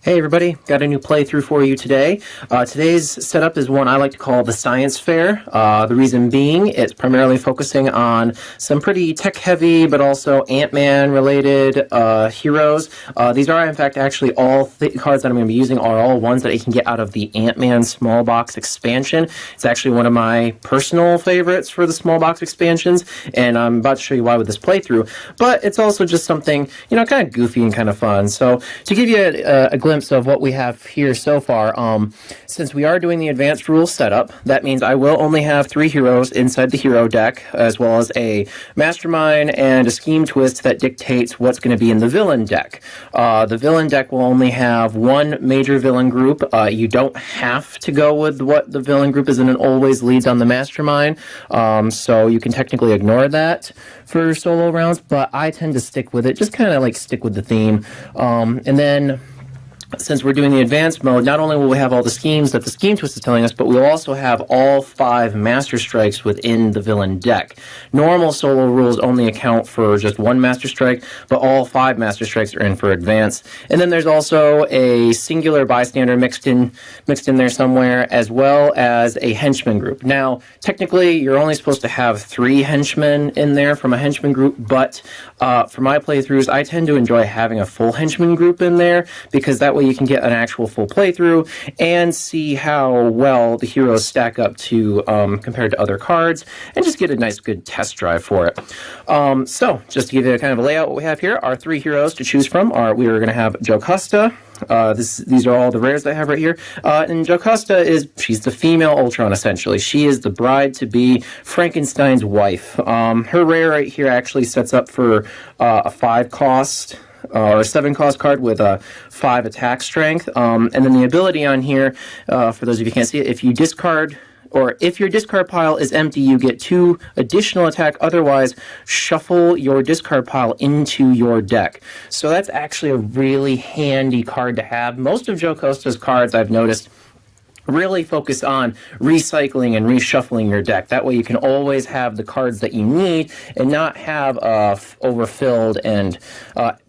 Hey everybody, got a new playthrough for you today. Today's setup is one I like to call the Science Fair. The reason being, it's primarily focusing on some pretty tech-heavy but also Ant-Man related heroes. These are in fact actually all cards that I'm going to be using are all ones that I can get out of the Ant-Man small box expansion. It's actually one of my personal favorites for the small box expansions, and I'm about to show you why with this playthrough. But it's also just something, you know, kind of goofy and kind of fun. So to give you a glimpse of what we have here so far, since we are doing the advanced rules setup, that means I will only have 3 heroes inside the hero deck, as well as a Mastermind and a Scheme Twist that dictates what's going to be in the villain deck. The villain deck will only have one major villain group. You don't have to go with what the villain group is, and it always leads on the Mastermind, so you can technically ignore that for solo rounds, but I tend to stick with it, just kind of like stick with the theme. And then since we're doing the advanced mode, not only will we have all the schemes that the Scheme Twist is telling us, but we'll also have all 5 Master Strikes within the villain deck. Normal solo rules only account for just 1 Master Strike, but all 5 Master Strikes are in for advance. And then there's also a singular bystander mixed in there somewhere, as well as a henchman group. Now, technically, you're only supposed to have 3 henchmen in there from a henchman group, but for my playthroughs, I tend to enjoy having a full henchman group in there, because that way you can get an actual full playthrough and see how well the heroes stack up to compared to other cards, and just get a nice good test drive for it. So just to give you a kind of a layout, what we have here, our 3 heroes to choose from are, we are going to have Jocasta. These are all the rares that I have right here. And Jocasta she's the female Ultron, essentially. She is the bride-to-be, Frankenstein's wife. Her rare right here actually sets up for a 5-cost or a 7-cost card with a 5 attack strength. And then the ability on here, for those of you who can't see it, if you discard, or if your discard pile is empty, you get 2 additional attack. Otherwise, shuffle your discard pile into your deck. So that's actually a really handy card to have. Most of Jocasta's cards, I've noticed, really focus on recycling and reshuffling your deck. That way you can always have the cards that you need and not have overfilled and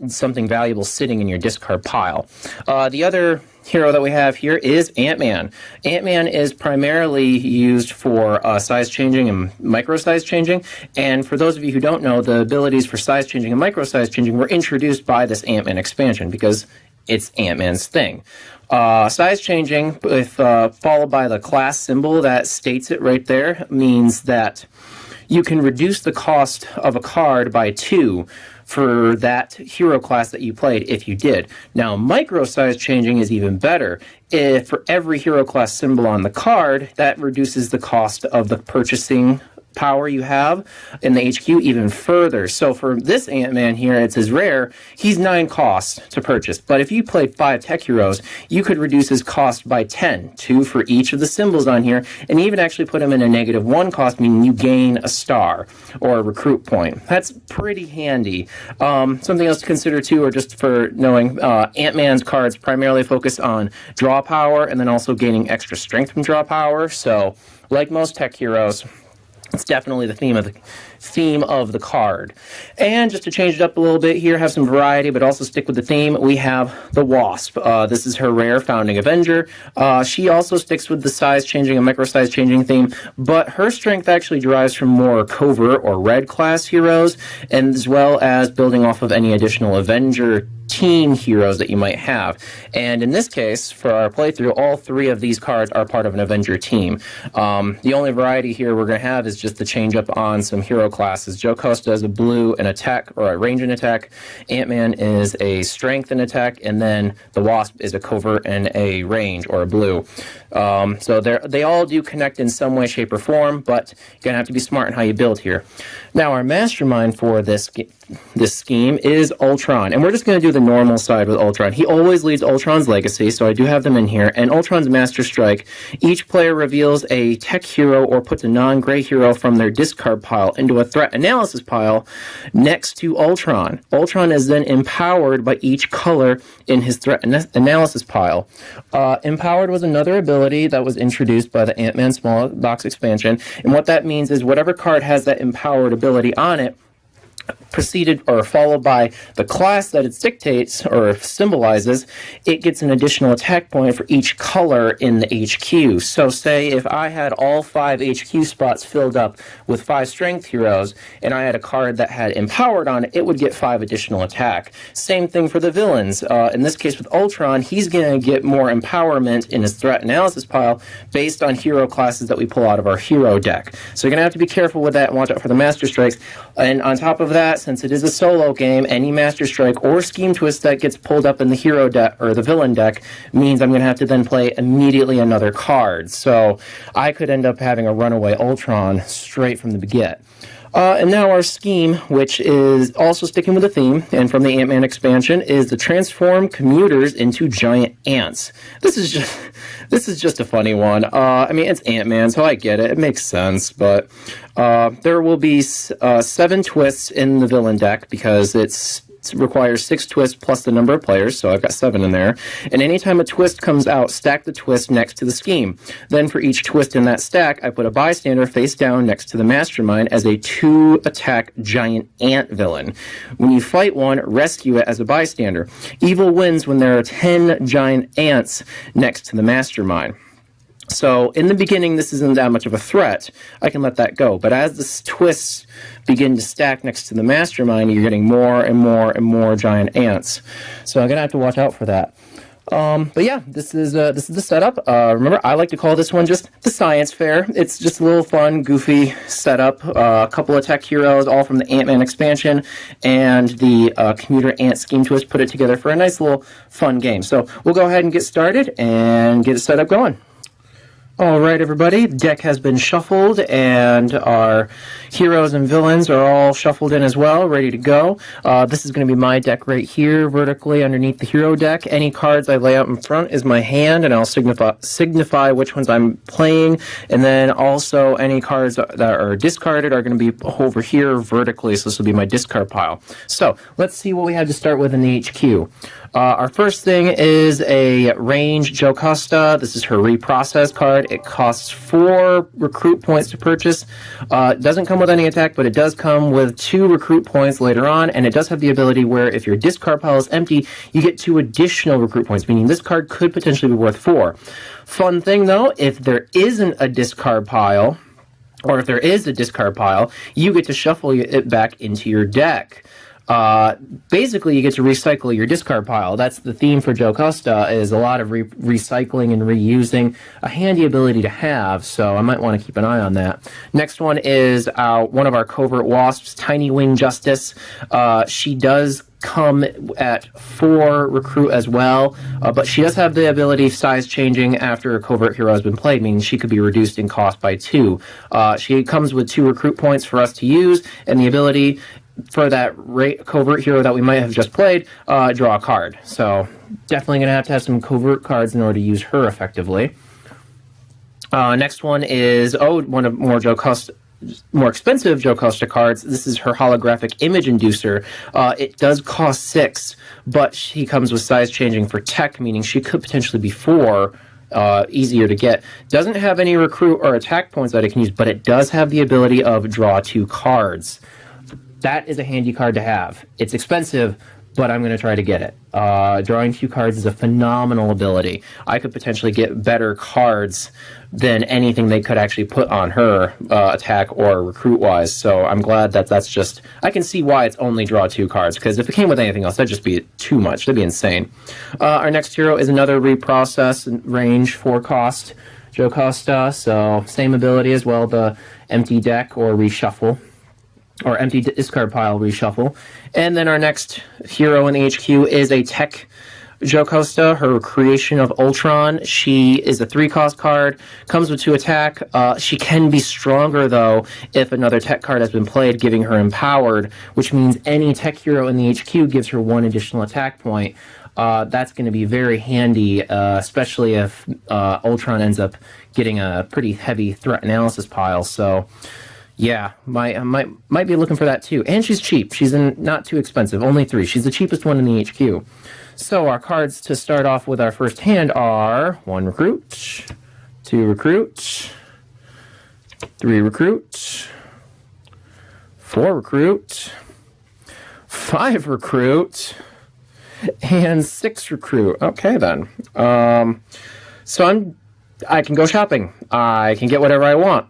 something valuable sitting in your discard pile. The other hero that we have here is Ant-Man. Ant-Man is primarily used for size changing and micro size changing, and for those of you who don't know, the abilities for size changing and micro size changing were introduced by this Ant-Man expansion because it's Ant-Man's thing. Size changing, if followed by the class symbol that states it right there, means that you can reduce the cost of a card by 2 for that hero class that you played if you did. Now, micro size changing is even better. If for every hero class symbol on the card, that reduces the cost of the purchasing power you have in the HQ even further. So for this Ant-Man here, it's his rare, he's 9 cost to purchase. But if you play 5 tech heroes, you could reduce his cost by 10, 2 for each of the symbols on here, and even actually put him in a -1 cost, meaning you gain a star or a recruit point. That's pretty handy. Something else to consider too, or just for knowing, Ant-Man's cards primarily focus on draw power and then also gaining extra strength from draw power. So like most tech heroes, it's definitely the theme of the card. And just to change it up a little bit here, have some variety, but also stick with the theme, we have the Wasp. This is her rare founding Avenger. She also sticks with the size changing and micro size changing theme, but her strength actually derives from more covert or red class heroes, and as well as building off of any additional Avenger team heroes that you might have. And in this case, for our playthrough, all 3 of these cards are part of an Avenger team. The only variety here we're going to have is just the change up on some hero classes. Jocasta is a blue and attack, or a range and attack. Ant-Man is a strength and attack, and then the Wasp is a covert and a range, or a blue. So they all do connect in some way, shape, or form, but you're going to have to be smart in how you build here. Now, our Mastermind for this scheme is Ultron, and we're just going to do the normal side with Ultron. He always leads Ultron's legacy, so I do have them in here. And Ultron's Master Strike, each player reveals a tech hero or puts a non-gray hero from their discard pile into a threat analysis pile next to Ultron. Ultron is then empowered by each color in his threat analysis pile. Empowered was another ability that was introduced by the Ant-Man small box expansion, and what that means is whatever card has that empowered ability on it preceded or followed by the class that it dictates or symbolizes, it gets an additional attack point for each color in the HQ. So say if I had all 5 HQ spots filled up with 5 strength heroes, and I had a card that had empowered on it, it would get 5 additional attack. Same thing for the villains. In this case with Ultron, he's going to get more empowerment in his threat analysis pile based on hero classes that we pull out of our hero deck. So you're going to have to be careful with that and watch out for the Master Strikes. And on top of that, since it is a solo game, any Master Strike or Scheme Twist that gets pulled up in the hero deck or the villain deck means I'm going to have to then play immediately another card. So I could end up having a runaway Ultron straight from the get. And now our scheme, which is also sticking with the theme, and from the Ant-Man expansion, is to transform commuters into giant ants. This is just a funny one. I mean, it's Ant-Man, so I get it. It makes sense, but there will be 7 twists in the villain deck because it requires 6 twists plus the number of players, so I've got 7 in there. And anytime a twist comes out, stack the twist next to the scheme. Then for each twist in that stack, I put a bystander face down next to the Mastermind as a 2-attack giant ant villain. When you fight one, rescue it as a bystander. Evil wins when there are 10 giant ants next to the Mastermind. So in the beginning, this isn't that much of a threat. I can let that go. But as the twists begin to stack next to the Mastermind, you're getting more and more and more giant ants. So I'm going to have to watch out for that. But yeah, this is the setup. Remember, I like to call this one just the science fair. It's just a little fun, goofy setup. A couple of tech heroes, all from the Ant-Man expansion, and the commuter ant scheme twist put it together for a nice little fun game. So we'll go ahead and get started and get the setup going. All right, everybody, deck has been shuffled, and our heroes and villains are all shuffled in as well, ready to go. This is going to be my deck right here, vertically underneath the hero deck. Any cards I lay out in front is my hand, and I'll signify which ones I'm playing, and then also any cards that are discarded are going to be over here vertically, so this will be my discard pile. So, let's see what we have to start with in the HQ. Our first thing is a range Jocasta. This is her reprocess card. It costs 4 recruit points to purchase. It doesn't come with any attack, but it does come with 2 recruit points later on, and it does have the ability where if your discard pile is empty, you get 2 additional recruit points, meaning this card could potentially be worth 4. Fun thing though, if there isn't a discard pile, or if there is a discard pile, you get to shuffle it back into your deck. Basically, you get to recycle your discard pile. That's the theme for Jocasta, is a lot of recycling and reusing. A handy ability to have, so I might want to keep an eye on that. Next one is one of our covert wasps, Tiny Wing Justice. She does come at 4 recruit as well, but she does have the ability of size changing after a covert hero has been played, meaning she could be reduced in cost by 2. She comes with 2 recruit points for us to use, and the ability for that covert hero that we might have just played, draw a card. So definitely going to have some covert cards in order to use her effectively. Next one is one of more expensive Jocasta cards. This is her holographic image inducer. It does cost 6, but she comes with size changing for tech, meaning she could potentially be 4. Easier to get. Doesn't have any recruit or attack points that it can use, but it does have the ability of draw 2 cards. That is a handy card to have. It's expensive, but I'm going to try to get it. Drawing 2 cards is a phenomenal ability. I could potentially get better cards than anything they could actually put on her, attack or recruit-wise. So I'm glad that's just... I can see why it's only draw 2 cards, because if it came with anything else, that'd just be too much. That'd be insane. Our next hero is another reprocess range 4 cost Jocasta. So same ability as well, the empty deck or reshuffle. Or empty discard pile reshuffle. And then our next hero in the HQ is a tech Jocasta, her creation of Ultron. She is a 3-cost card, comes with 2 attack. She can be stronger, though, if another tech card has been played, giving her empowered, which means any tech hero in the HQ gives her 1 additional attack point. That's going to be very handy, especially if Ultron ends up getting a pretty heavy threat analysis pile. So... yeah, might be looking for that too. And she's cheap. She's not too expensive. Only 3. She's the cheapest one in the HQ. So our cards to start off with our first hand are 1 recruit, 2 recruit, 3 recruit, 4 recruit, 5 recruit and 6 recruit. Okay then. So I can go shopping. I can get whatever I want,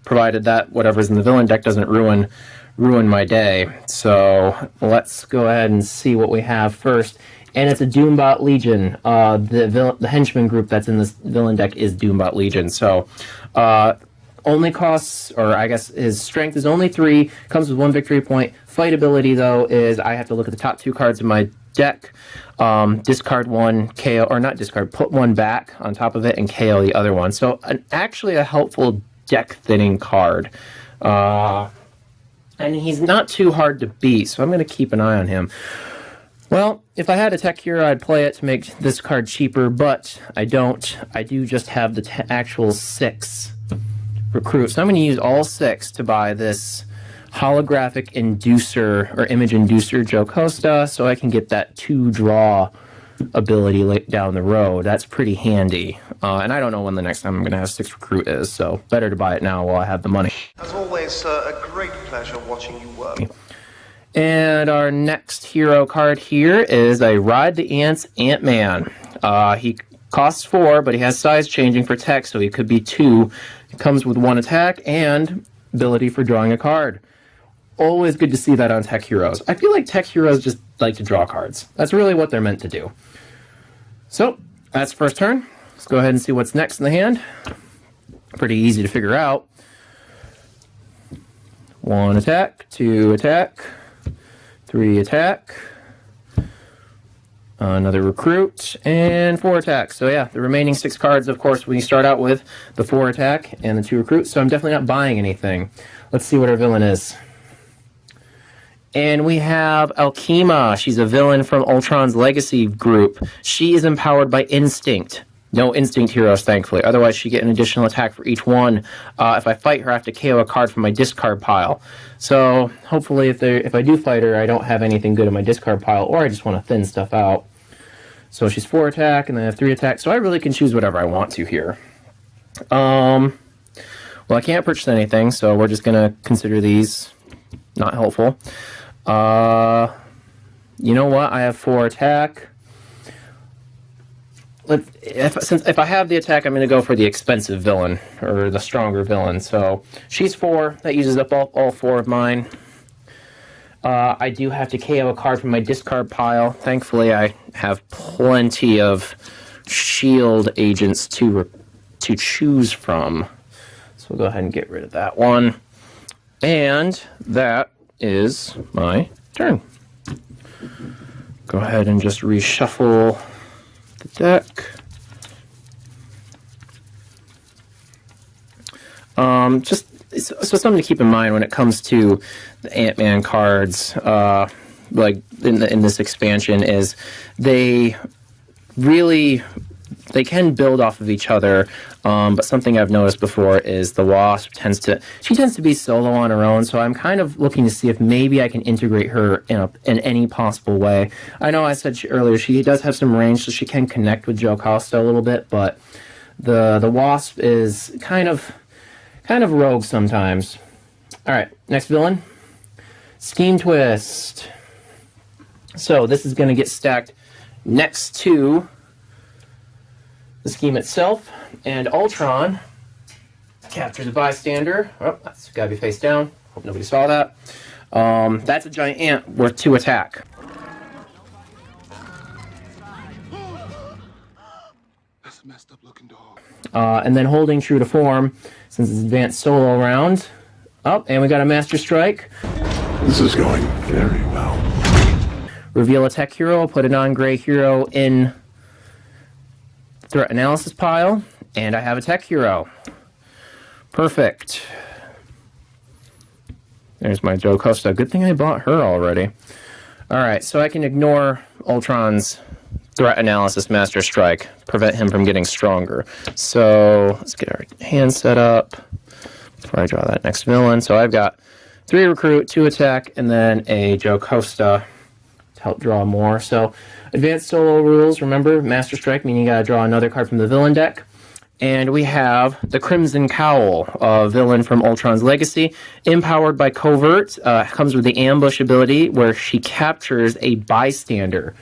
provided that whatever's in the villain deck doesn't ruin my day. So let's go ahead and see what we have first. And it's a Doombot Legion. The Henchmen group that's in this villain deck is Doombot Legion. So only costs, or I guess his strength is only 3, comes with 1 victory point. Fight ability, though, is I have to look at the top 2 cards in my deck, discard 1, KO, or not discard, put 1 back on top of it and KO the other one. So actually a helpful deck thinning card. And he's not too hard to beat, so I'm going to keep an eye on him. Well, if I had a tech hero, I'd play it to make this card cheaper, but I don't. I do just have the actual 6 recruit. So I'm going to use all 6 to buy this holographic inducer, or image inducer Jocasta, so I can get that 2-draw ability down the road. That's pretty handy. And I don't know when the next time I'm going to have 6 recruit is, so better to buy it now while I have the money. As always, a great pleasure watching you work. And our next hero card here is a Ride the Ants Ant-Man. He costs 4, but he has size changing for tech, so he could be 2. He comes with 1 attack and ability for drawing a card. Always good to see that on tech heroes. I feel like tech heroes just like to draw cards. That's really what they're meant to do. So, that's first turn. Let's go ahead and see what's next in the hand. Pretty easy to figure out. 1 attack, 2 attack, 3 attack, another recruit, and 4 attacks. So yeah, the remaining 6 cards, of course, we start out with the 4 attack and the 2 recruits, so I'm definitely not buying anything. Let's see what our villain is. And we have Alchema. She's a villain from Ultron's Legacy group. She is empowered by Instinct. No Instinct heroes, thankfully. Otherwise, she'd get an additional attack for each one. If I fight her, I have to KO a card from my discard pile. So, hopefully, if I do fight her, I don't have anything good in my discard pile, or I just want to thin stuff out. So, she's 4 attack, and then I have 3 attack. So, I really can choose whatever I want to here. Well, I can't purchase anything, so we're just going to consider these not helpful. You know what? I have 4 attack. If I have the attack, I'm going to go for the expensive villain, or the stronger villain. So she's 4. That uses up all 4 of mine. I do have to KO a card from my discard pile. Thankfully, I have plenty of shield agents to choose from. So we'll go ahead and get rid of that one. And that is my turn. Go ahead and just reshuffle the deck. Just so something to keep in mind when it comes to the Ant-Man cards, like in this expansion, is they can build off of each other. But something I've noticed before is the Wasp tends to be solo on her own, so I'm kind of looking to see if maybe I can integrate her in any possible way. I know I said earlier she does have some range, so she can connect with Jocasta a little bit, but the Wasp is kind of rogue sometimes. Alright, next villain. Scheme Twist. So this is going to get stacked next to the scheme itself, and Ultron captures a bystander. Oh, that's got to be face down. Hope nobody saw that. That's a giant ant worth 2 attack. That's a messed up looking dog. And then holding true to form, since it's advanced solo round. Oh, and we got a Master Strike. This is going very well. Reveal a tech hero, put a non-gray hero in threat analysis pile, and I have a tech hero. Perfect. There's my Jocasta. Good thing I bought her already. Alright, so I can ignore Ultron's threat analysis Master Strike, prevent him from getting stronger. So let's get our hand set up before I draw that next villain. So I've got 3 recruit, 2 attack, and then a Jocasta to help draw more. So advanced solo rules, remember, Master Strike, meaning you gotta draw another card from the villain deck. And we have the Crimson Cowl, a villain from Ultron's Legacy, empowered by Covert. Comes with the ambush ability where she captures a bystander.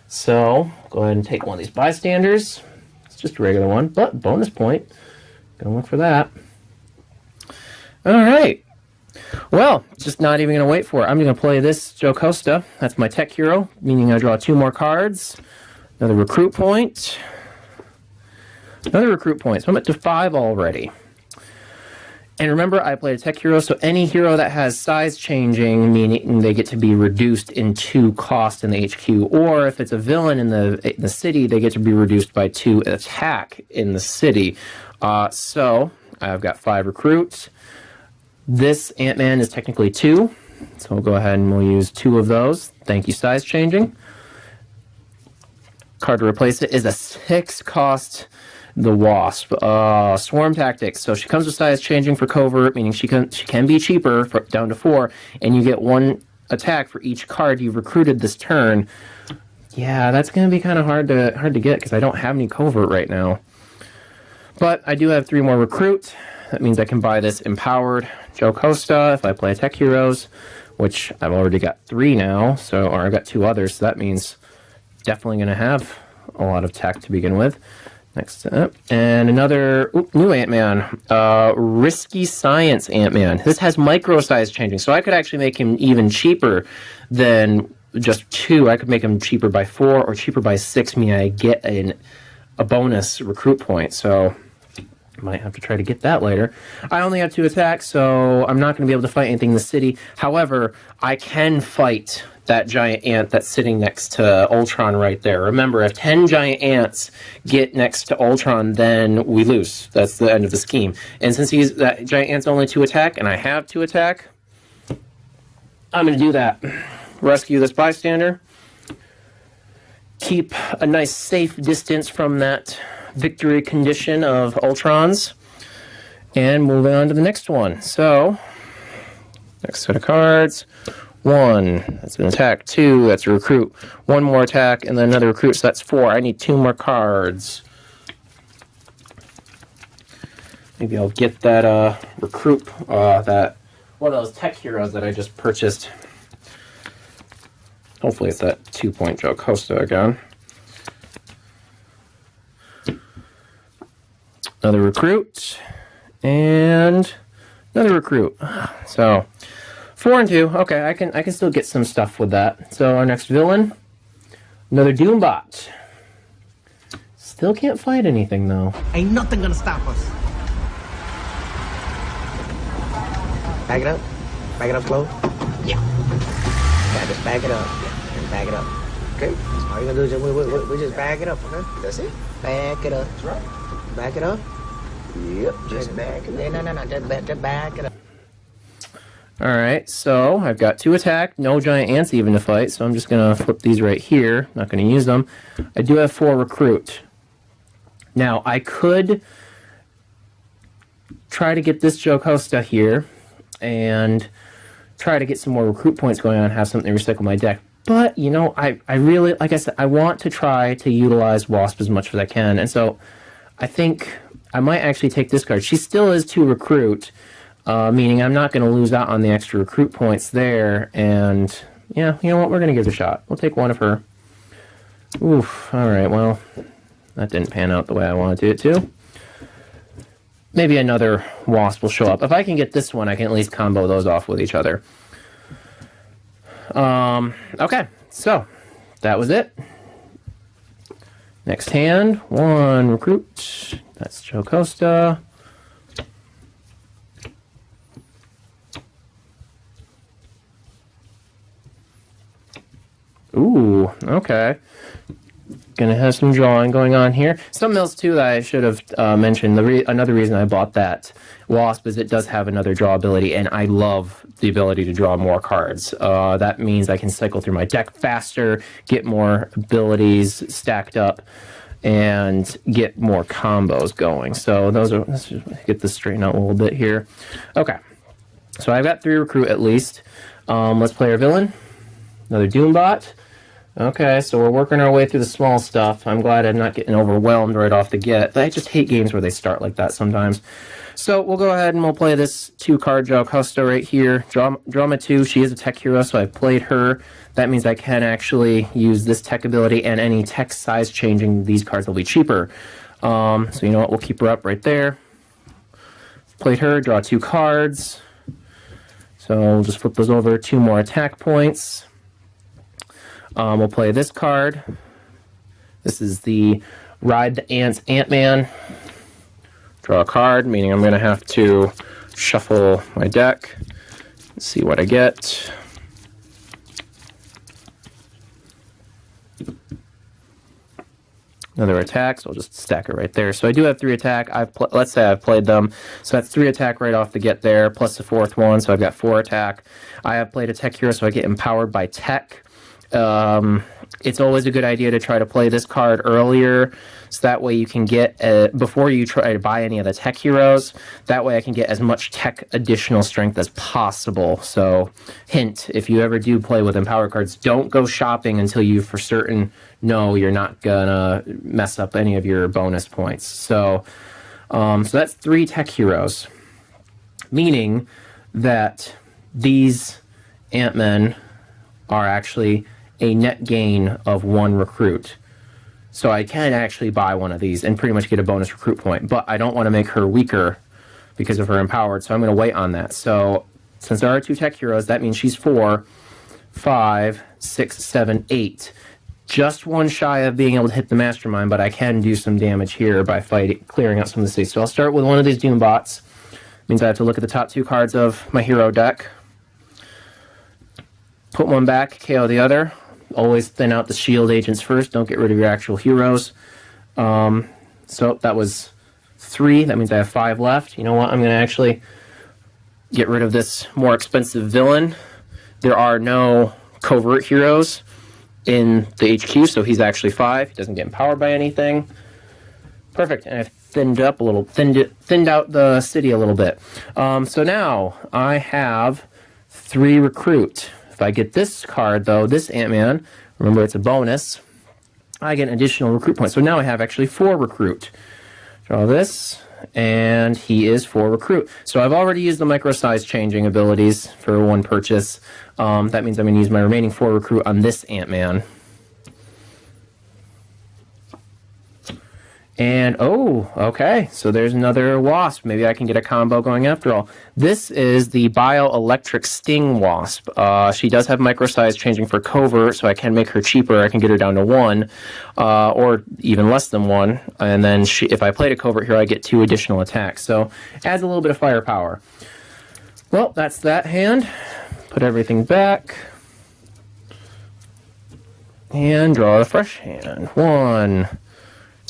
So, go ahead and take one of these bystanders. It's just a regular one, but bonus point. Gonna look for that. All right. Well, just not even going to wait for it. I'm going to play this Jocasta. That's my tech hero, meaning I draw 2 more cards. Another recruit point. Another recruit point. So I'm up to 5 already. And remember, I played a tech hero, so any hero that has size changing, meaning they get to be reduced in 2 cost in the HQ, or if it's a villain in the city, they get to be reduced by 2 attack in the city. So I've got 5 recruits. This Ant-Man is technically 2, so we'll go ahead and we'll use 2 of those. Thank you, size changing. Card to replace it is a 6 cost, the Wasp. Swarm Tactics. So she comes with size changing for Covert, meaning she can be cheaper, down to 4, and you get 1 attack for each card you've recruited this turn. Yeah, that's going to be kind of hard to get because I don't have any Covert right now. But I do have 3 more recruit. That means I can buy this empowered Jocasta if I play tech heroes, which I've already got 3 now, or I've got 2 others, so that means definitely going to have a lot of tech to begin with. Next up, and another new Ant-Man, Risky Science Ant-Man. This has micro size changing, so I could actually make him even cheaper than just 2. I could make him cheaper by 4 or cheaper by 6, meaning I get a bonus recruit point, so might have to try to get that later. I only have 2 attacks, so I'm not going to be able to fight anything in the city. However, I can fight that giant ant that's sitting next to Ultron right there. Remember, if 10 giant ants get next to Ultron, then we lose. That's the end of the scheme. And since that giant ant's only 2 attack, and I have 2 attack, I'm going to do that. Rescue this bystander. Keep a nice safe distance from that victory condition of Ultron's, and moving on to the next one. So, next set of cards. 1, that's an attack. 2, that's a recruit. 1 more attack, and then another recruit, so that's 4. I need 2 more cards. Maybe I'll get that recruit, that one of those tech heroes that I just purchased. Hopefully it's that 2-point Jocasta again. Another recruit, and another recruit. So, 4 and 2. Okay, I can still get some stuff with that. So our next villain, another Doombot. Still can't fight anything though. Ain't nothing gonna stop us. Back it up. Back it up slow. Yeah. Just back it up. Yeah. And back it up. Okay. So all you're gonna do is we just back it up, okay? That's it. Back it up. That's right. Back it up. Yep, just back it up. No, just back it up. Alright, so I've got 2 attack, no giant ants even to fight, so I'm just going to flip these right here. Not going to use them. I do have 4 recruit. Now, I could try to get this Jocasta here and try to get some more recruit points going on, have something to recycle my deck. But, you know, I really, like I said, I want to try to utilize Wasp as much as I can, and so I think I might actually take this card. She still is 2 recruit, meaning I'm not going to lose out on the extra recruit points there. And, yeah, you know what? We're going to give it a shot. We'll take 1 of her. Oof. All right, well, that didn't pan out the way I wanted it to. Maybe another Wasp will show up. If I can get this one, I can at least combo those off with each other. Okay, so that was it. Next hand, 1 recruit. That's Jocasta. Ooh, okay. Gonna have some drawing going on here. Something else too that I should have mentioned. Another reason I bought that Wasp is it does have another draw ability, and I love the ability to draw more cards. That means I can cycle through my deck faster, get more abilities stacked up, and get more combos going. So those are. Let's just get this straightened out a little bit here. Okay, so I've got 3 recruit at least. Let's play our villain. Another Doombot. Okay, so we're working our way through the small stuff. I'm glad I'm not getting overwhelmed right off the get. I just hate games where they start like that sometimes. So we'll go ahead and we'll play this 2-card Jocasta right here. Drama 2, she is a tech hero, so I've played her. That means I can actually use this tech ability, and any tech size changing, these cards will be cheaper. So you know what, we'll keep her up right there. Played her, draw 2 cards. So we'll just flip those over, 2 more attack points. We'll play this card. This is the Ride the Ants Ant-Man. Draw a card, meaning I'm going to have to shuffle my deck. Let's see what I get. Another attack, so I'll just stack it right there. So I do have 3 attack. Let's say I've played them. So that's 3 attack right off the get there, plus the 4th one, so I've got 4 attack. I have played a tech hero, so I get empowered by tech. It's always a good idea to try to play this card earlier, so that way you can get, before you try to buy any of the tech heroes, that way I can get as much tech additional strength as possible. So, hint, if you ever do play with empowered cards, don't go shopping until you for certain know you're not gonna mess up any of your bonus points. So that's 3 tech heroes, meaning that these Ant-Men are actually a net gain of 1 recruit. So I can actually buy one of these and pretty much get a bonus recruit point, but I don't want to make her weaker because of her empowered, so I'm going to wait on that. So since there are 2 tech heroes, that means she's 4, 5, 6, 7, 8. Just 1 shy of being able to hit the Mastermind, but I can do some damage here by clearing out some of the cities. So I'll start with one of these Doombots. Means I have to look at the top 2 cards of my hero deck. Put one back, KO the other. Always thin out the shield agents first. Don't get rid of your actual heroes. So that was 3. That means I have 5 left. You know what? I'm going to actually get rid of this more expensive villain. There are no covert heroes in the HQ, so he's actually 5. He doesn't get empowered by anything. Perfect. And I've thinned up a little, thinned out the city a little bit. So now I have 3 recruit. If I get this card, though, this Ant-Man, remember it's a bonus, I get an additional recruit point. So now I have actually 4 recruit. Draw this, and he is 4 recruit. So I've already used the micro size changing abilities for 1 purchase. That means I'm going to use my remaining 4 recruit on this Ant-Man. And, oh, okay, so there's another Wasp. Maybe I can get a combo going after all. This is the Bioelectric Sting Wasp. She does have micro size changing for covert, so I can make her cheaper. I can get her down to 1, or even less than 1. And then if I played a covert here, I get 2 additional attacks. So adds a little bit of firepower. Well, that's that hand. Put everything back. And draw a fresh hand. 1,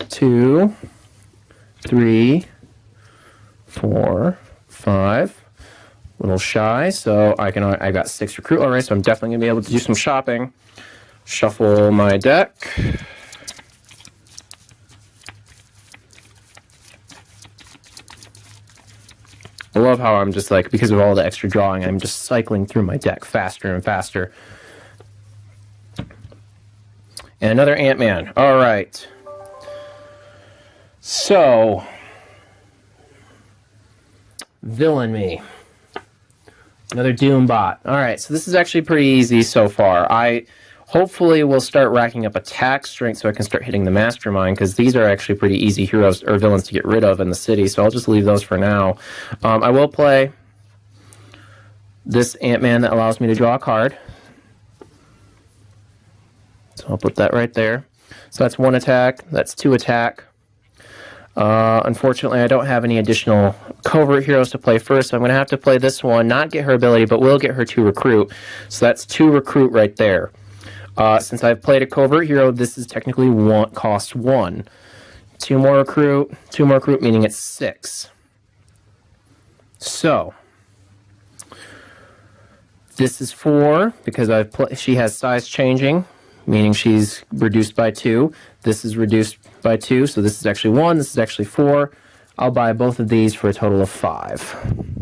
2, 3, 4, 5. A little shy, so I got 6 recruit already, so I'm definitely gonna be able to do some shopping. Shuffle my deck. I love how I'm just like, because of all the extra drawing, I'm just cycling through my deck faster and faster. And another Ant-Man. All right. So, villain me. Another Doombot. All right, so this is actually pretty easy so far. I hopefully will start racking up attack strength so I can start hitting the Mastermind, because these are actually pretty easy heroes or villains to get rid of in the city, so I'll just leave those for now. I will play this Ant-Man that allows me to draw a card. So I'll put that right there. So that's 1 attack, that's 2 attack. Unfortunately, I don't have any additional covert heroes to play first, so I'm going to have to play this one, not get her ability, but will get her 2 recruit. So that's 2 recruit right there. Since I've played a covert hero, this is technically cost 1. 2 more recruit, 2 more recruit, meaning it's 6. So, this is 4, because she has size changing, meaning she's reduced by 2. This is reduced by 2, so this is actually 1, this is actually 4. I'll buy both of these for a total of 5.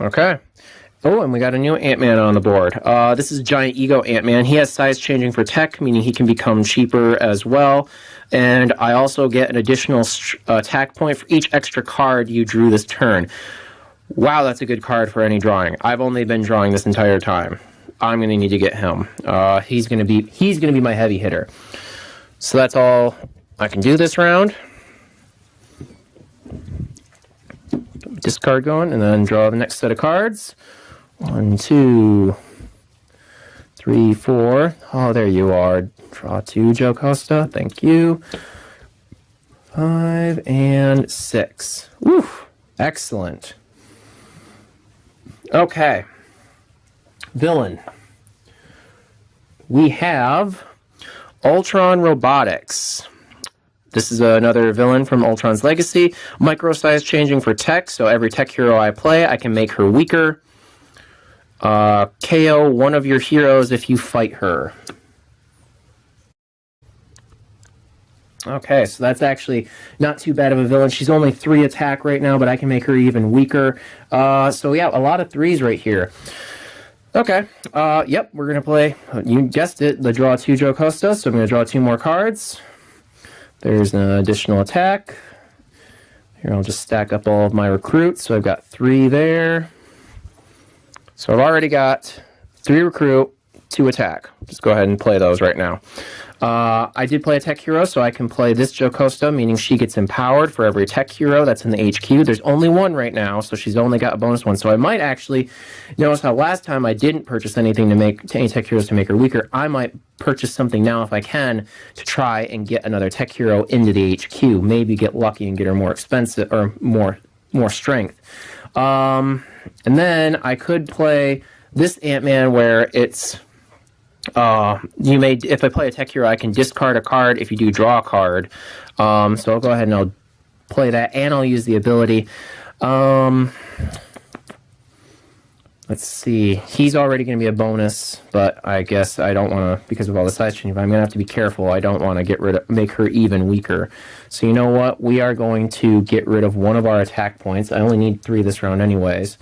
Okay. Oh, and we got a new Ant-Man on the board. This is Giant Ego Ant-Man. He has size changing for tech, meaning he can become cheaper as well. And I also get an additional attack point for each extra card you drew this turn. Wow, that's a good card for any drawing. I've only been drawing this entire time. I'm going to need to get him. He's going to be my heavy hitter. So that's all I can do this round. Discard going, and then draw the next set of cards. 1, 2, 3, 4. Oh, there you are. Draw 2, Jocasta. Thank you. 5 and 6. Woo! Excellent. Okay. Villain. We have Ultron Robotics. This is another villain from Ultron's Legacy. Micro size changing for tech, so every tech hero I play, I can make her weaker. KO one of your heroes if you fight her. Okay, so that's actually not too bad of a villain. She's only 3 attack right now, but I can make her even weaker. So yeah, a lot of 3s right here. Okay, yep, we're going to play, you guessed it, the draw 2 Jocasta, so I'm going to draw 2 more cards. There's an additional attack. Here, I'll just stack up all of my recruits. So I've got 3 there. So I've already got 3 recruit, 2 attack. Just go ahead and play those right now. I did play a tech hero, so I can play this Jocasta, meaning she gets empowered for every tech hero that's in the HQ. There's only 1 right now, so she's only got a bonus 1. So I might actually notice how last time I didn't purchase anything to any tech heroes to make her weaker. I might purchase something now if I can to try and get another tech hero into the HQ. Maybe get lucky and get her more expensive or more strength. And then I could play this Ant-Man where it's if I play a tech hero, I can discard a card if you do draw a card. So I'll go ahead and I'll play that, and I'll use the ability. Let's see. He's already going to be a bonus, but I guess I don't want to, because of all the size change, but I'm going to have to be careful. I don't want to make her even weaker. So you know what? We are going to get rid of one of our attack points. I only need 3 this round anyways.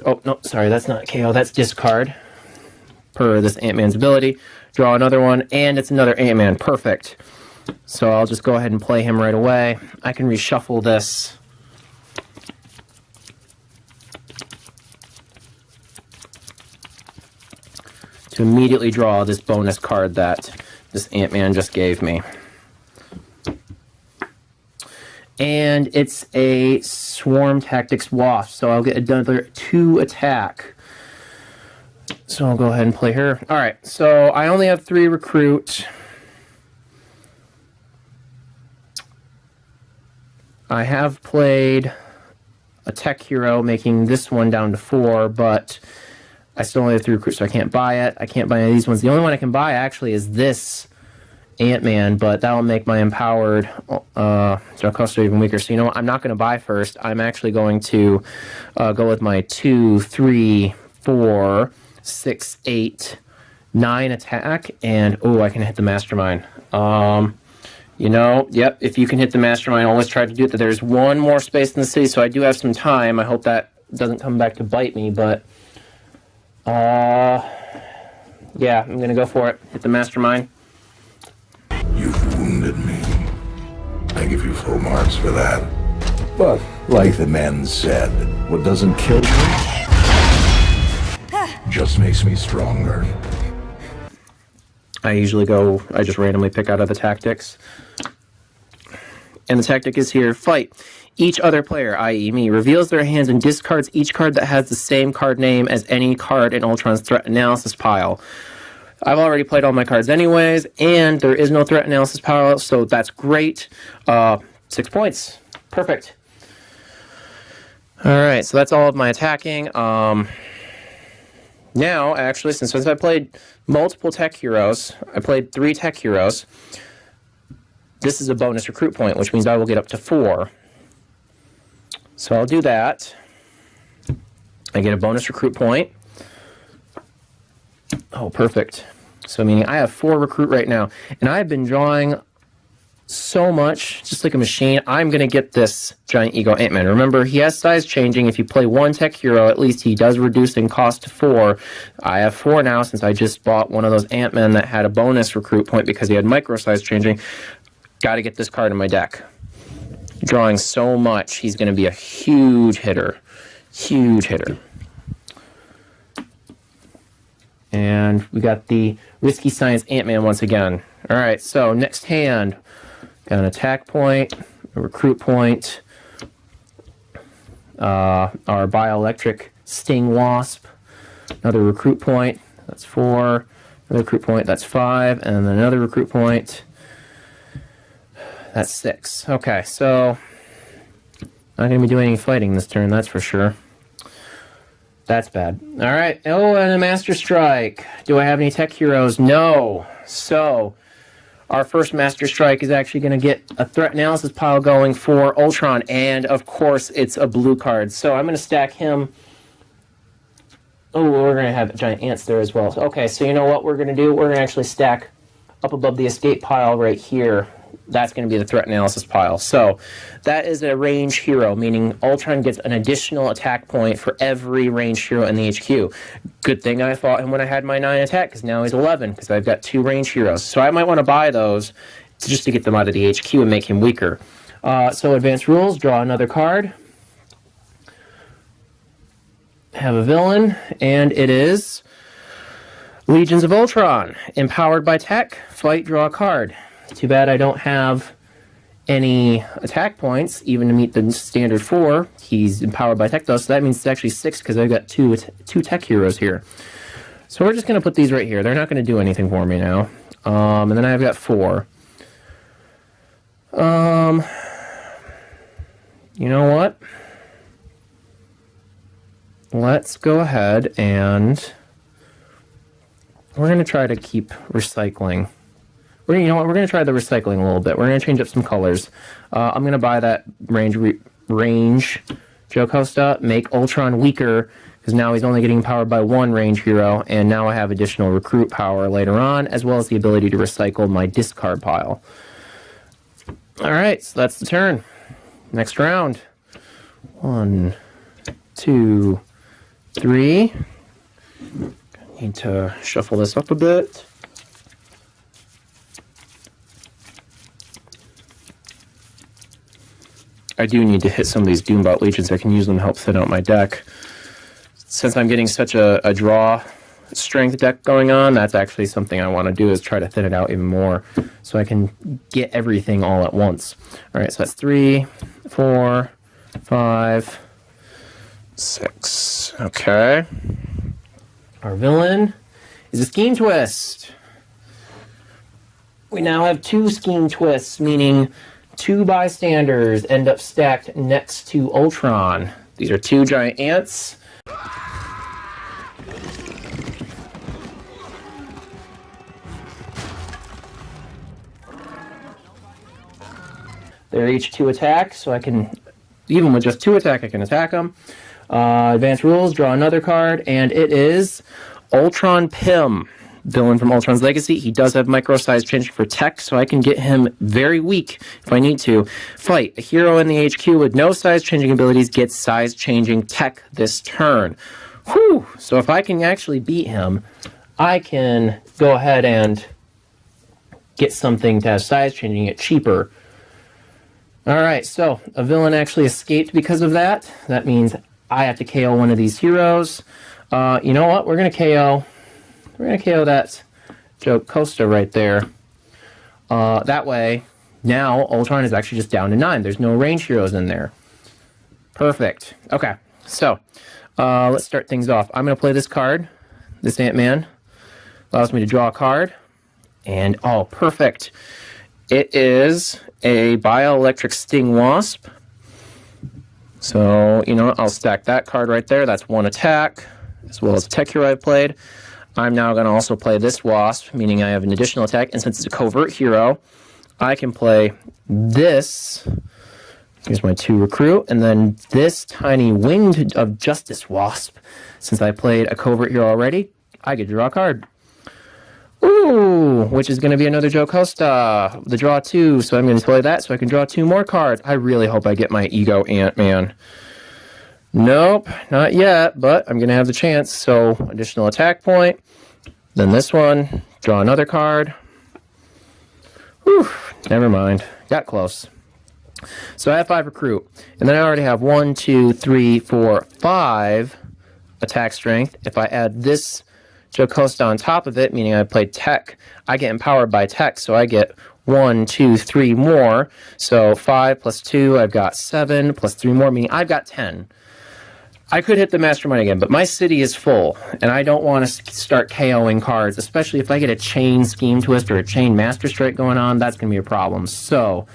Oh, no, sorry, that's not KO. That's discard. Per this Ant-Man's ability. Draw another one, and it's another Ant-Man. Perfect. So I'll just go ahead and play him right away. I can reshuffle this. To immediately draw this bonus card that this Ant-Man just gave me. And it's a Swarm Tactics Wasp, so I'll get another 2 attack. So I'll go ahead and play her. Alright, so I only have 3 recruit. I have played a tech hero, making this one down to 4, but I still only have 3 recruits, so I can't buy it. I can't buy any of these ones. The only one I can buy, actually, is this Ant-Man, but that'll make my empowered Jocasta even weaker. So you know what? I'm not going to buy first. I'm actually going to go with my 2, 3, 4... 6, 8, 9 attack, and oh, I can hit the Mastermind. You know, yep, if you can hit the Mastermind, always try to do it. There's 1 more space in the city, so I do have some time. I hope that doesn't come back to bite me, but yeah, I'm gonna go for it. Hit the Mastermind. You've wounded me. I give you full marks for that. But, like the men said, what doesn't kill you just makes me stronger. I just randomly pick out of the tactics. And the tactic is here, fight. Each other player, i.e. me, reveals their hands and discards each card that has the same card name as any card in Ultron's threat analysis pile. I've already played all my cards anyways, and there is no threat analysis pile, so that's great. 6 points. Perfect. Alright, so that's all of my attacking. Now, actually, since I played multiple tech heroes, I played 3 tech heroes, this is a bonus recruit point, which means I will get up to 4. So I'll do that. I get a bonus recruit point. Oh, perfect. So meaning I have 4 recruit right now, and I've been drawing so much, just like a machine. I'm going to get this Giant Ego Ant-Man. Remember, he has size changing. If you play one tech hero, at least he does reduce in cost to 4. I have 4 now since I just bought one of those Ant-Men that had a bonus recruit point because he had micro size changing. Got to get this card in my deck. Drawing so much, he's going to be a huge hitter. Huge hitter. And we got the Risky Science Ant-Man once again. All right, so next hand. Got an attack point, a recruit point, our bioelectric Sting Wasp, another recruit point, that's 4, another recruit point, that's 5, and then another recruit point, that's 6. Okay, so not going to be doing any fighting this turn, that's for sure. That's bad. All right, oh, and a Master Strike. Do I have any tech heroes? No. So our first Master Strike is actually going to get a threat analysis pile going for Ultron, and of course it's a blue card. So I'm going to stack him. Oh, we're going to have giant ants there as well. Okay, so you know what we're going to do? We're going to actually stack up above the escape pile right here. That's going to be the threat analysis pile. So that is a range hero, meaning Ultron gets an additional attack point for every range hero in the HQ. Good thing I fought him when I had my 9 attack, because now he's 11, because I've got 2 range heroes. So I might want to buy those just to get them out of the HQ and make him weaker. So advanced rules, draw another card. Have a villain, and it is Legions of Ultron. Empowered by tech, fight, draw a card. Too bad I don't have any attack points, even to meet the standard 4. He's empowered by tech, though, so that means it's actually 6, because I've got two tech heroes here. So we're just going to put these right here. They're not going to do anything for me now. And then I've got 4. You know what? Let's go ahead and we're going to try to keep recycling. You know what? We're going to try the recycling a little bit. We're going to change up some colors. I'm going to buy that range Jocasta, make Ultron weaker, because now he's only getting powered by 1 range hero, and now I have additional recruit power later on, as well as the ability to recycle my discard pile. All right, so that's the turn. Next round. 1, 2, 3. Need to shuffle this up a bit. I do need to hit some of these Doombot Legions. I can use them to help thin out my deck. Since I'm getting such a draw strength deck going on, that's actually something I want to do, is try to thin it out even more so I can get everything all at once. All right, so that's 3, 4, 5, 6. Okay. Our villain is a Scheme Twist. We now have 2 Scheme Twists, meaning 2 bystanders end up stacked next to Ultron. These are 2 giant ants. They're each 2 attack, so I can, even with just 2 attack, I can attack them. Advanced rules, draw another card, and it is Ultron Pym. Villain from Ultron's Legacy. He does have micro size changing for tech, so I can get him very weak if I need to. Fight. A hero in the HQ with no size changing abilities gets size changing tech this turn. Whew! So if I can actually beat him, I can go ahead and get something to have size changing it cheaper. Alright, so a villain actually escaped because of that. That means I have to KO one of these heroes. You know what? We're going to KO that Jocasta right there. That way, now Ultron is actually just down to 9. There's no range heroes in there. Perfect. Okay, so let's start things off. I'm going to play this card. This Ant-Man allows me to draw a card. And, oh, perfect. It is a Bioelectric Sting Wasp. So, you know what? I'll stack that card right there. That's 1 attack, as well as a tech hero I've played. I'm now going to also play this Wasp, meaning I have an additional attack. And since it's a covert hero, I can play this. Here's my 2 recruit. And then this tiny Winged of Justice Wasp. Since I played a covert hero already, I get to draw a card. Ooh, which is going to be another Jocasta, the draw 2. So I'm going to play that so I can draw 2 more cards. I really hope I get my Ego Ant-Man. Nope, not yet, but I'm going to have the chance. So additional attack point. Then this one, draw another card. Whew, never mind. Got close. So I have 5 recruit. And then I already have 1, 2, 3, 4, 5 attack strength. If I add this Jocasta on top of it, meaning I played tech, I get empowered by tech, so I get 1, 2, 3 more. So 5 plus 2, I've got 7, plus 3 more, meaning I've got 10. I could hit the Mastermind again, but my city is full, and I don't want to start KOing cards, especially if I get a chain Scheme Twist or a chain Master Strike going on. That's going to be a problem. So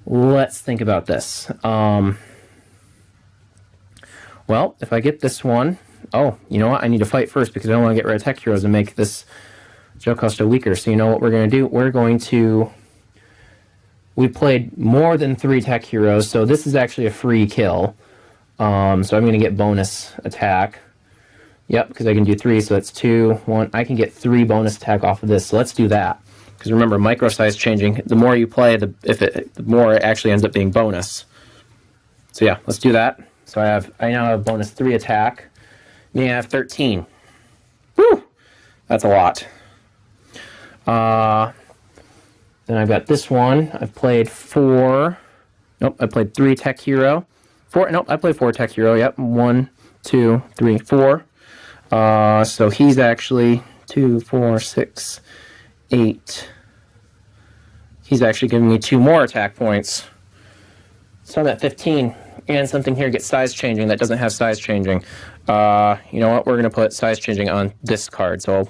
let's think about this. Well, if I get this one, oh, you know what? I need to fight first because I don't want to get rid of tech heroes and make this Jocasta weaker. So you know what we're going to do? We're going to... We played more than 3 tech heroes, so this is actually a free kill. So I'm going to get bonus attack. Yep, because I can do 3, so that's 2, 1. I can get 3 bonus attack off of this, so let's do that. Because remember, micro size changing, the more you play, the more it actually ends up being bonus. So yeah, let's do that. So I now have bonus 3 attack. Meaning I have 13. Woo! That's a lot. Then I've got this one. I've played 4. Nope, I played 3 tech hero. 4. Nope, I played 4 tech hero. Yep, 1, 2, 3, 4. So he's actually 2, 4, 6, 8. He's actually giving me 2 more attack points. So I'm at 15. And something here gets size changing that doesn't have size changing. You know what? We're going to put size changing on this card. So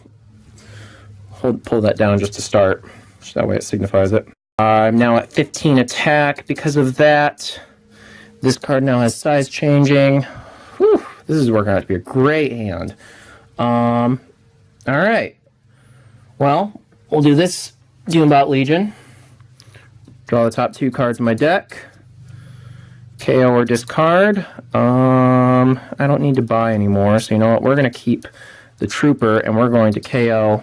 I'll pull that down just to start. So that way it signifies it. I'm now at 15 attack because of that. This card now has size changing. Whew, this is working out to be a great hand. All right. Well, we'll do this Doombot Legion. Draw the top 2 cards of my deck. KO or discard. I don't need to buy anymore, so you know what? We're going to keep the Trooper, and we're going to KO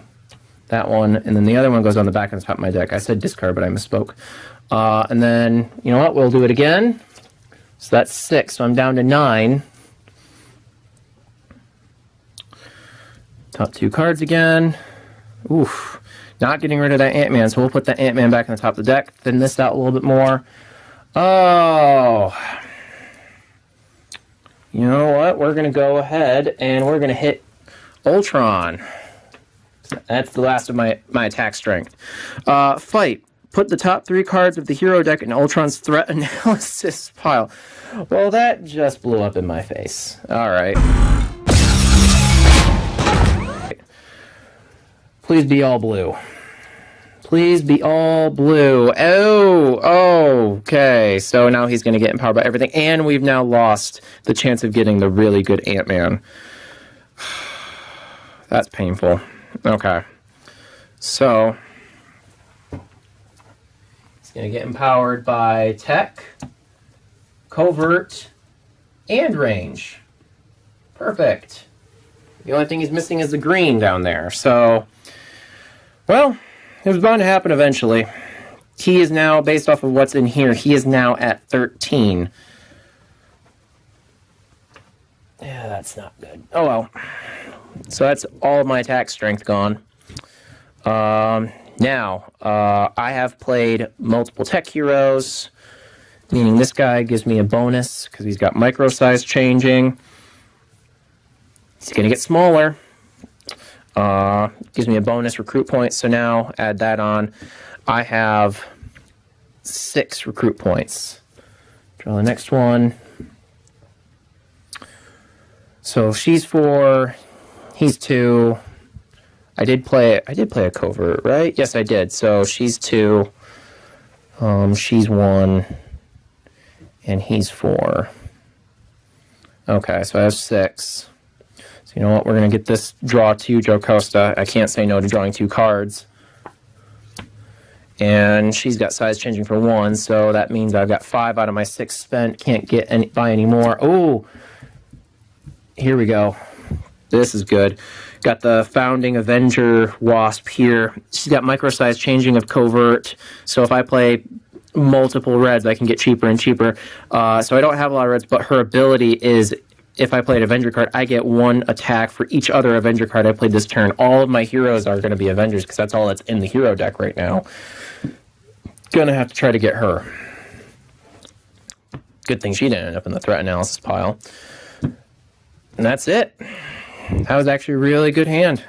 that one, and then the other one goes on the back and the top of my deck. I said discard, but I misspoke. And then, you know what? We'll do it again. So that's 6, so I'm down to 9. Top 2 cards again. Oof. Not getting rid of that Ant-Man, so we'll put that Ant-Man back on the top of the deck, thin this out a little bit more. Oh, you know what? We're going to go ahead and we're going to hit Ultron. That's the last of my attack strength. Fight. Put the top 3 cards of the hero deck in Ultron's threat analysis pile. Well, that just blew up in my face. All right. Please be all blue. Please be all blue. Oh, okay. So now he's going to get empowered by everything. And we've now lost the chance of getting the really good Ant-Man. That's painful. Okay. So he's going to get empowered by tech, covert, and range. Perfect. The only thing he's missing is the green down there. So, well, it was bound to happen eventually. He is now, based off of what's in here, he is now at 13. Yeah, that's not good. Oh, well. So that's all of my attack strength gone. Now, I have played multiple tech heroes, meaning this guy gives me a bonus because he's got micro size changing. He's going to get smaller. Gives me a bonus recruit point, so now add that on. I have 6 recruit points. Draw the next one. So she's 4, he's 2. I did play a covert, right? Yes, I did. So she's 2, she's 1, and he's 4. Okay, so I have 6. You know what? We're going to get this draw 2 Jocasta. I can't say no to drawing 2 cards. And she's got size changing for 1, so that means I've got 5 out of my 6 spent. Can't buy any more. Oh, here we go. This is good. Got the founding Avenger Wasp here. She's got micro-size changing of covert. So if I play multiple reds, I can get cheaper and cheaper. So I don't have a lot of reds, but her ability is, if I play an Avenger card, I get 1 attack for each other Avenger card I played this turn. All of my heroes are going to be Avengers because that's all that's in the hero deck right now. Gonna have to try to get her. Good thing she didn't end up in the threat analysis pile. And that's it. That was actually a really good hand.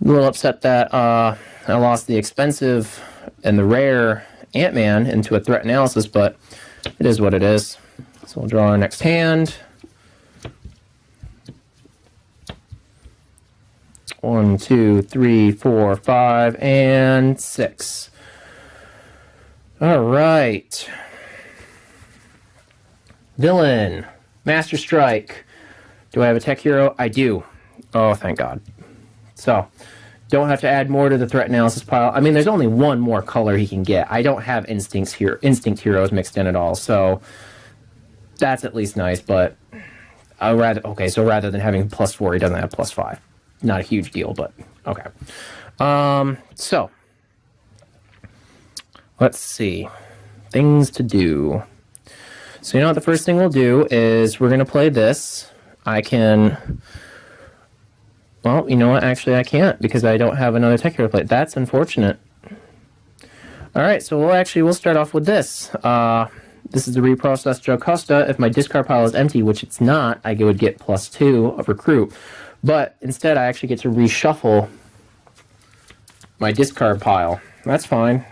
A little upset that I lost the expensive and the rare Ant-Man into a threat analysis, but it is what it is. So we'll draw our next hand. 1, 2, 3, 4, 5, and 6. All right. Villain. Master Strike. Do I have a tech hero? I do. Oh, thank God. So, don't have to add more to the threat analysis pile. I mean, there's only 1 more color he can get. I don't have instinct heroes mixed in at all, so that's at least nice, but rather than having +4, he doesn't have +5. Not a huge deal, but okay. So, let's see. Things to do. So, you know what the first thing we'll do is we're going to play this. I can... Well, you know what? Actually, I can't because I don't have another tech hero play. That's unfortunate. All right, so we'll start off with this. This is the reprocessed Jocasta. If my discard pile is empty, which it's not, I would get +2 of recruit. But instead, I actually get to reshuffle my discard pile. That's fine.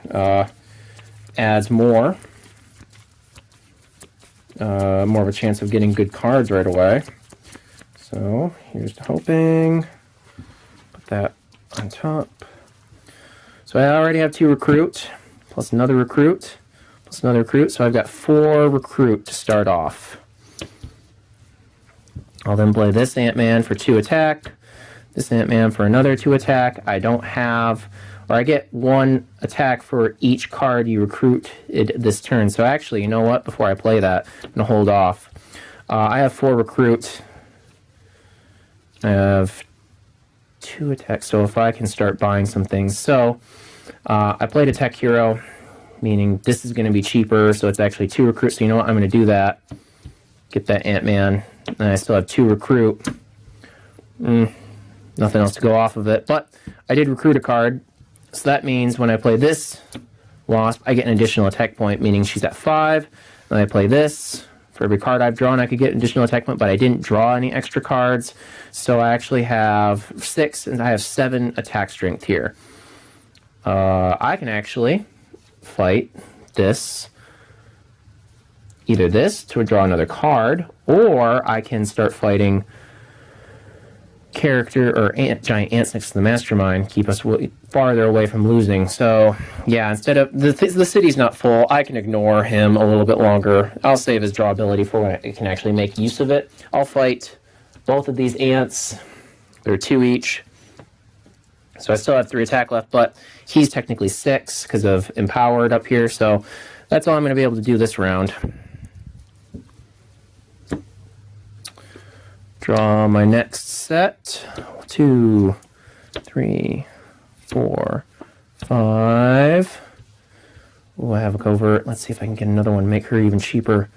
Adds more. More of a chance of getting good cards right away. So here's to hoping. Put that on top. So I already have 2 recruit, plus another recruit, plus another recruit. So I've got 4 recruit to start off. I'll then play this Ant-Man for 2 attack, this Ant-Man for another 2 attack. I don't have, or I get 1 attack for each card you recruited this turn. So actually, you know what? Before I play that, I'm going to hold off. I have 4 recruit. I have 2 attacks, so if I can start buying some things. So, I played a tech hero, meaning this is going to be cheaper, so it's actually 2 recruits. So you know what? I'm going to do that. Get that Ant-Man. And I still have 2 recruit. Nothing else to go off of it. But I did recruit a card, so that means when I play this Wasp, I get an additional attack point, meaning she's at 5. Then I play this. For every card I've drawn, I could get an additional attack point, but I didn't draw any extra cards. So I actually have 6, and I have 7 attack strength here. I can actually fight this, either this to draw another card, or I can start fighting character or giant ants next to the Mastermind, keep us farther away from losing. So yeah, instead of the city's not full, I can ignore him a little bit longer. I'll save his draw ability for when I can actually make use of it. I'll fight both of these ants. They're 2 each, so I still have 3 attack left, but he's technically 6 because of empowered up here. So that's all I'm going to be able to do this round. Draw my next set. 2, 3, 4, 5. Oh, I have a covert. Let's see if I can get another one, make her even cheaper.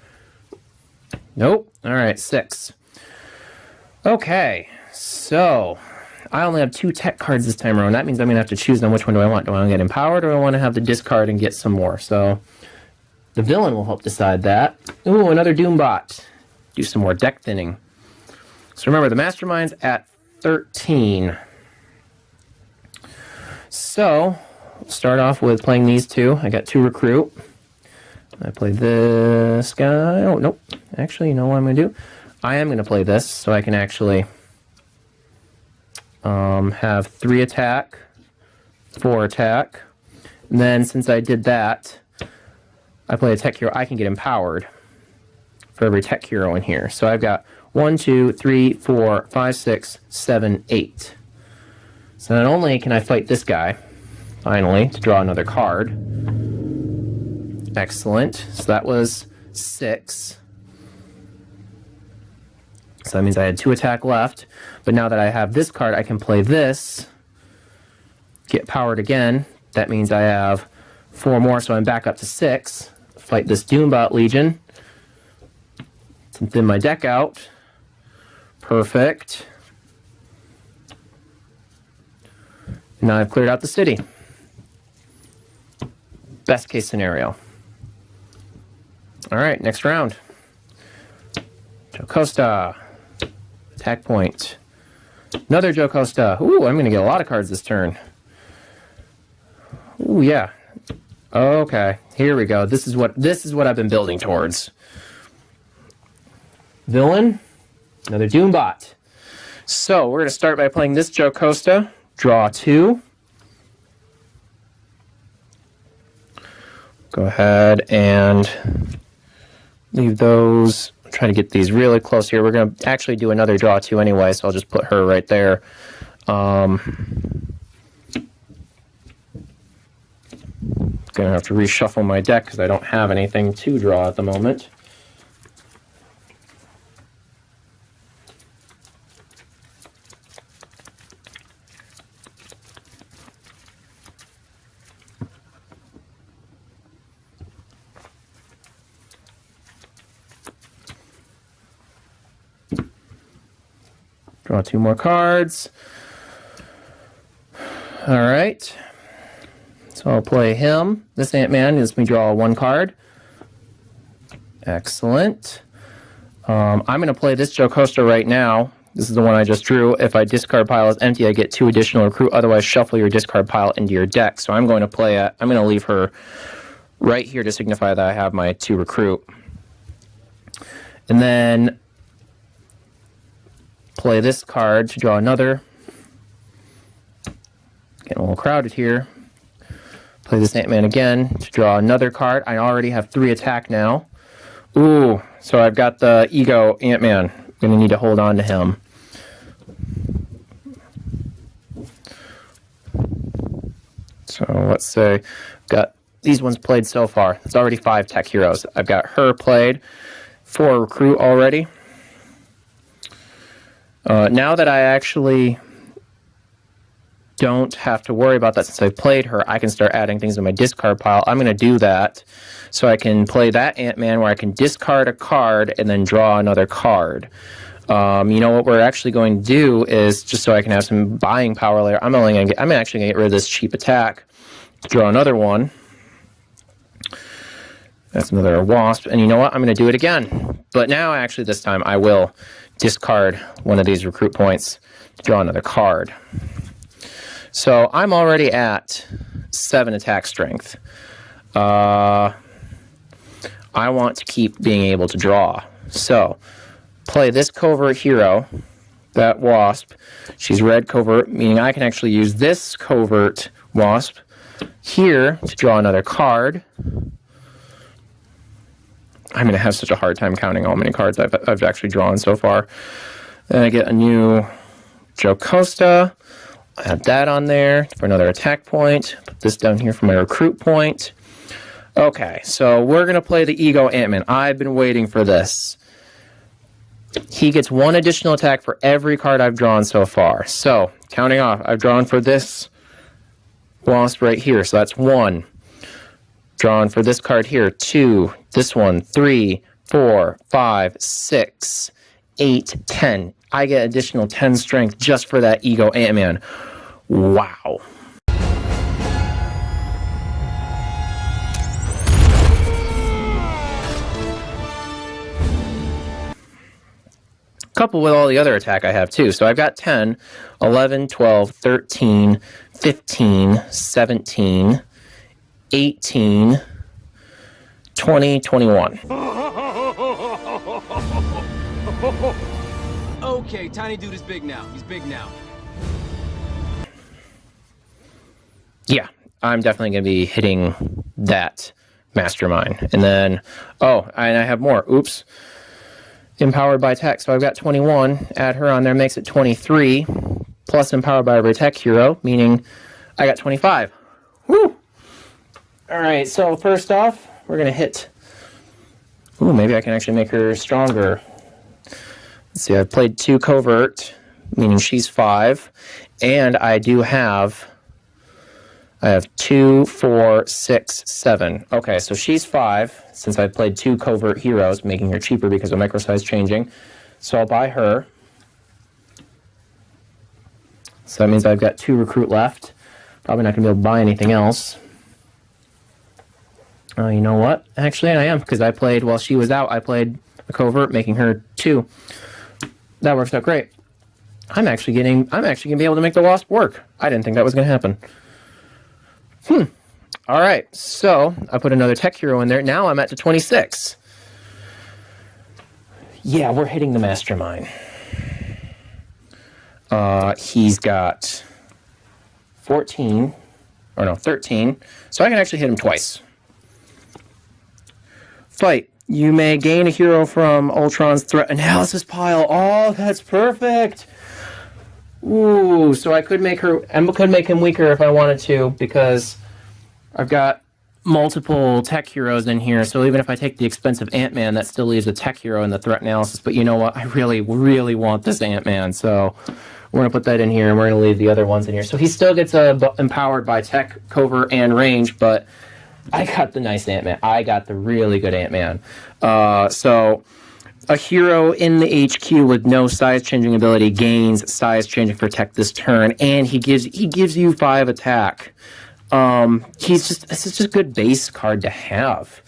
Nope. All right, 6. Okay, so I only have 2 tech cards this time around. That means I'm going to have to choose on which one do I want. Do I want to get empowered, or do I want to have the discard and get some more? So the villain will help decide that. Ooh, another Doombot. Do some more deck thinning. So remember, the Mastermind's at 13. So, we'll start off with playing these 2. I got 2 recruit. I play this guy. Oh, nope. Actually, you know what I'm going to do? I am going to play this, so I can actually have 3 attack, 4 attack. And then, since I did that, I play a tech hero. I can get empowered for every tech hero in here. So I've got 1, 2, 3, 4, 5, 6, 7, 8. So not only can I fight this guy, finally, to draw another card. Excellent. So that was 6. So that means I had 2 attack left. But now that I have this card, I can play this. Get powered again. That means I have 4 more, so I'm back up to 6. Fight this Doombot Legion. To thin my deck out. Perfect. Now I've cleared out the city. Best case scenario. All right, next round. Jocasta. Attack point. Another Jocasta. Ooh, I'm going to get a lot of cards this turn. Ooh, yeah. Okay, here we go. This is what I've been building towards. Villain. Another Doombot. So we're going to start by playing this Jocasta. Draw 2. Go ahead and leave those. I'm trying to get these really close here. We're going to actually do another draw 2 anyway, so I'll just put her right there. Gonna have to reshuffle my deck because I don't have anything to draw at the moment. Draw 2 more cards. All right. So I'll play him. This Ant-Man lets me draw 1 card. Excellent. I'm going to play this Jocasta right now. This is the one I just drew. If I discard pile is empty, I get 2 additional recruit. Otherwise, shuffle your discard pile into your deck. So I'm going to play it. I'm going to leave her right here to signify that I have my 2 recruit. And then play this card to draw another. Getting a little crowded here. Play this Ant-Man again to draw another card. I already have 3 attack now. Ooh, so I've got the Ego Ant-Man. I'm going to need to hold on to him. So let's say, got these ones played so far. It's already 5 tech heroes. I've got her played, 4 recruit already. Now that I actually don't have to worry about that since I've played her, I can start adding things in my discard pile. I'm going to do that so I can play that Ant-Man where I can discard a card and then draw another card. You know what we're actually going to do is, just so I can have some buying power later, I'm actually going to get rid of this cheap attack, draw another one. That's another Wasp. And you know what? I'm going to do it again. But now, actually, this time, I will discard one of these recruit points to draw another card. So I'm already at 7 attack strength. I want to keep being able to draw. So play this covert hero, that Wasp. She's red covert, meaning I can actually use this covert Wasp here to draw another card. I'm going to have such a hard time counting how many cards I've actually drawn so far. Then I get a new Jocasta. Add that on there for another attack point. Put this down here for my recruit point. Okay, so we're going to play the Ego Ant-Man. I've been waiting for this. He gets 1 additional attack for every card I've drawn so far. So, counting off, I've drawn for this Wasp right here. So that's 1. Drawn for this card here, 2. This one, 3, 4, 5, 6, 8, 10. I get additional 10 strength just for that Ego Ant-Man. Wow. Coupled with all the other attack I have too. So I've got 10, 11, 12, 13, 15, 17, 18, 20, 21. Okay, tiny dude is big now. He's big now. Yeah, I'm definitely going to be hitting that Mastermind. And then, and I have more. Oops. Empowered by tech. So I've got 21. Add her on there makes it 23. Plus empowered by every tech hero, meaning I got 25. Woo! All right, so first off, we're going to hit... Ooh, maybe I can actually make her stronger. Let's see, I've played 2 covert, meaning she's 5, and I have 2, 4, 6, 7. Okay, so she's 5, since I've played 2 covert heroes, making her cheaper because of micro size changing. So I'll buy her. So that means I've got 2 recruit left. Probably not going to be able to buy anything else. Oh, you know what? Actually, I am, because I played, while she was out, I played a covert, making her 2. That works out great. I'm actually going to be able to make the Wasp work. I didn't think that was going to happen. All right, so I put another tech hero in there. Now I'm at 26. Yeah, we're hitting the Mastermind. He's got 13. So I can actually hit him twice. Fight. You may gain a hero from Ultron's threat analysis pile. Oh, that's perfect. Ooh, so I could make him weaker if I wanted to, because I've got multiple tech heroes in here. So even if I take the expensive Ant-Man, that still leaves a tech hero in the threat analysis. But you know what? I really, really want this Ant-Man. So we're going to put that in here, and we're going to leave the other ones in here. So he still gets empowered by tech, covert, and range, but I got the nice Ant-Man. I got the really good Ant-Man. So a hero in the HQ with no size-changing ability gains size-changing for tech this turn, and he gives you 5 attack. It's just a good base card to have.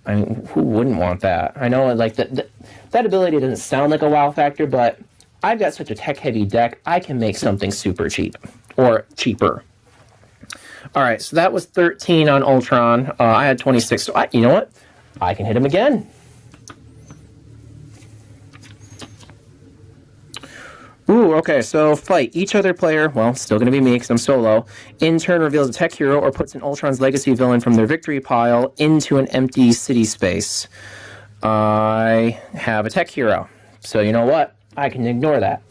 I mean, who wouldn't want that? I know, like, that ability doesn't sound like a wow factor, but I've got such a tech-heavy deck, I can make something super cheap. Or cheaper. All right, so that was 13 on Ultron. I had 26, so you know what? I can hit him again. Ooh, okay, so fight. Each other player, well, still going to be me because I'm solo, in turn reveals a tech hero or puts an Ultron's legacy villain from their victory pile into an empty city space. I have a tech hero, so you know what? I can ignore that.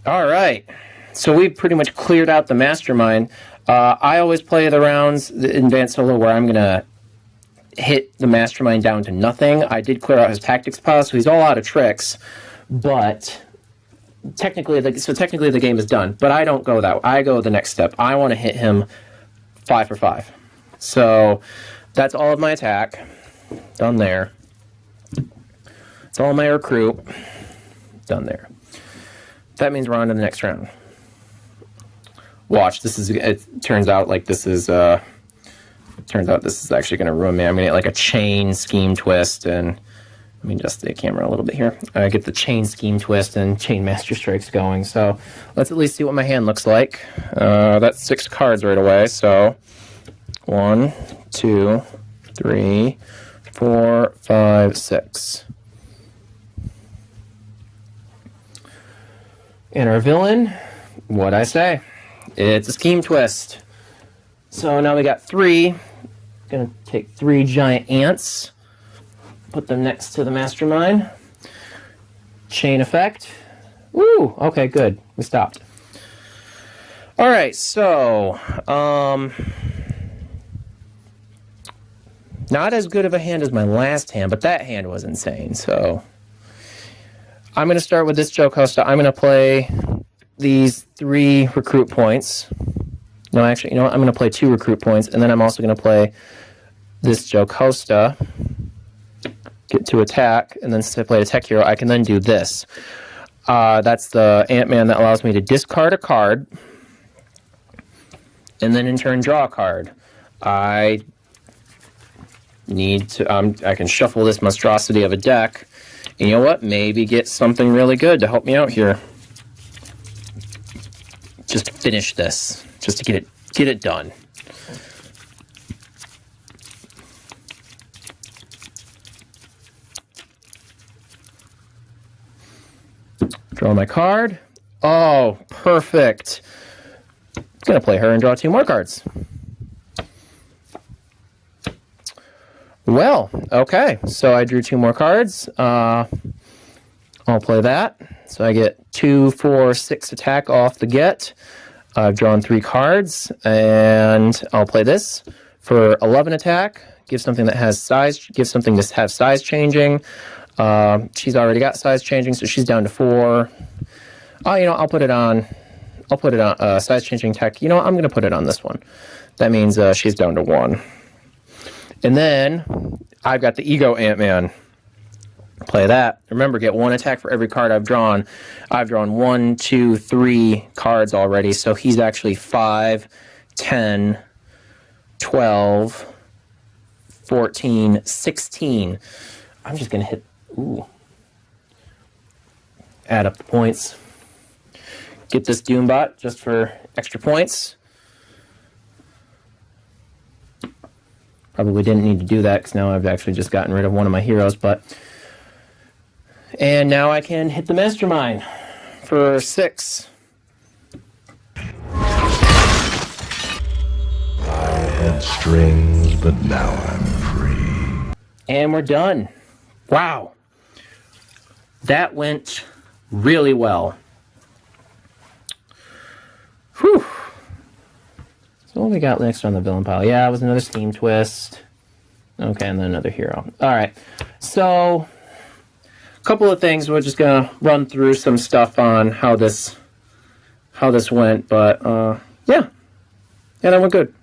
All right, so we've pretty much cleared out the Mastermind. I always play the rounds in Advanced Solo where I'm going to hit the Mastermind down to nothing. I did clear out his tactics pile, so he's all out of tricks, but technically the game is done. But I don't go that way. I go the next step. I want to hit him 5 for 5. So that's all of my attack. Done there. It's all my recruit. Done there. That means we're on to the next round. Watch, it turns out this is actually going to ruin me. I'm going to get like a chain scheme twist, and let me adjust the camera a little bit here. I get the chain scheme twist and chain master strikes going. So let's at least see what my hand looks like. That's 6 cards right away. So 1, 2, 3, 4, 5, 6. And our villain, what'd I say? It's a scheme twist. So now we got 3. Gonna take 3 giant ants, put them next to the Mastermind. Chain effect. Woo! Okay, good. We stopped. All right, so not as good of a hand as my last hand, but that hand was insane. So I'm gonna start with this Jocasta. I'm gonna play these 3 recruit points. No, actually, you know what? I'm going to play 2 recruit points, and then I'm also going to play this Jocasta, get to attack, and then to play a tech hero. I can then do this. That's the Ant-Man that allows me to discard a card, and then in turn draw a card. I need to, I can shuffle this monstrosity of a deck, and you know what? Maybe get something really good to help me out here. Just to finish this, just to get it done. Draw my card. Oh, perfect. I'm gonna play her and draw 2 more cards. Well, okay. So I drew 2 more cards. I'll play that. So I get 2, 4, 6 attack off the get. I've drawn 3 cards, and I'll play this for 11 attack. Give something that has size. Give something to have size changing. She's already got size changing, so she's down to 4. Oh, you know, I'll put it on size changing tech. You know what? I'm going to put it on this one. That means she's down to 1. And then I've got the Ego Ant-Man. Play that. Remember, get 1 attack for every card I've drawn. I've drawn 1, 2, 3 cards already, so he's actually 5, 10, 12, 14, 16. I'm just going to hit... Ooh. Add up the points. Get this Doombot just for extra points. Probably didn't need to do that because now I've actually just gotten rid of one of my heroes, but... And now I can hit the Mastermind for 6. I had strings, but now I'm free. And we're done. Wow. That went really well. Whew. So what we got next on the villain pile? Yeah, it was another Steam Twist. Okay, and then another hero. All right. So, a couple of things. We're just going to run through some stuff on how this went. But, yeah. Yeah, that went good.